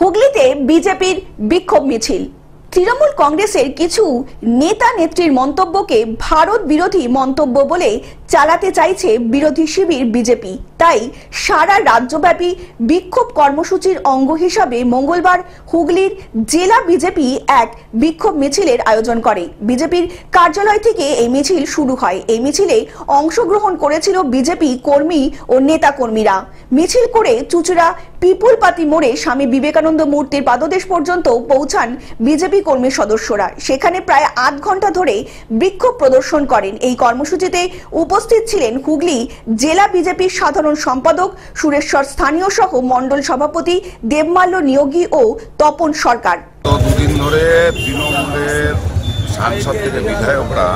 হুগলিতে বিজেপির বিক্ষোভ মিছিল। তৃণমূল কংগ্রেসের কিছু নেতা নেত্রীর মন্তব্যকে ভারত বিরোধী মন্তব্য বলে চালাতে চাইছে বিরোধী শিবির বিজেপি। তাই সারা রাজ্যব্যাপী বিক্ষোভ কর্মসূচির অঙ্গ হিসাবে মঙ্গলবার হুগলির জেলা বিজেপি এক বিক্ষোভ মিছিলের আয়োজন করে। বিজেপির কার্যালয় থেকে এই মিছিল শুরু হয়। এই মিছিলে অংশগ্রহণ করেছিল বিজেপি কর্মী ও নেতা কর্মীরা। মিছিল করে চুচুড়া পিপুলপাতি মোড়ে স্বামী বিবেকানন্দ মূর্তির পাদদেশ পর্যন্ত পৌঁছান বিজেপি কর্মী সদস্যরা। সেখানে প্রায় আধ ঘন্টা ধরে বিক্ষোভ প্রদর্শন করেন। এই কর্মসূচিতে উপস্থিত ছিলেন হুগলি জেলা বিজেপির সাধারণ সম্পাদক সুরেশ্বর স্থানীয় সহ মন্ডল সভাপতি দেবমাল্য নিয়োগী ও তপন সরকার। দুদিন ধরে তৃণমূলের সাংসদ থেকে বিধায়করা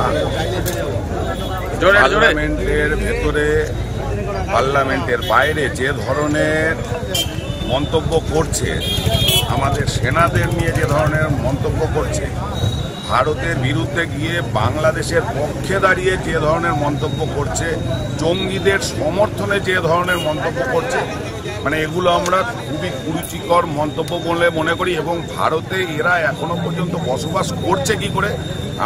পার্লামেন্টের ভেতরে পার্লামেন্টের বাইরে যে ধরনের মন্তব্য করছে, আমাদের সেনাদের নিয়ে যে ধরনের মন্তব্য করছে, ভারতের বিরুদ্ধে গিয়ে বাংলাদেশের পক্ষে দাঁড়িয়ে যে ধরনের মন্তব্য করছে, জঙ্গিদের সমর্থনে যে ধরনের মন্তব্য করছে, মানে এগুলো আমরা খুবই কুরুচিকর মন্তব্য বলে মনে করি। এবং ভারতে এরা এখনো পর্যন্ত বসবাস করছে কি করে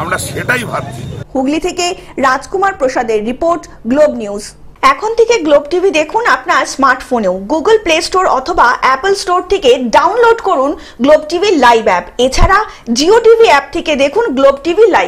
আমরা সেটাই ভাবছি। হুগলি থেকে রাজকুমার প্রসাদের রিপোর্ট, গ্লোব নিউজ। এখন থেকে গ্লোব টিভি দেখুন আপনার স্মার্টফোনেও। গুগল প্লে স্টোর অথবা অ্যাপল স্টোর থেকে ডাউনলোড করুন গ্লোব টিভি লাইভ অ্যাপ। এছাড়া জিও টিভি অ্যাপ থেকে দেখুন গ্লোব টিভি লাইভ।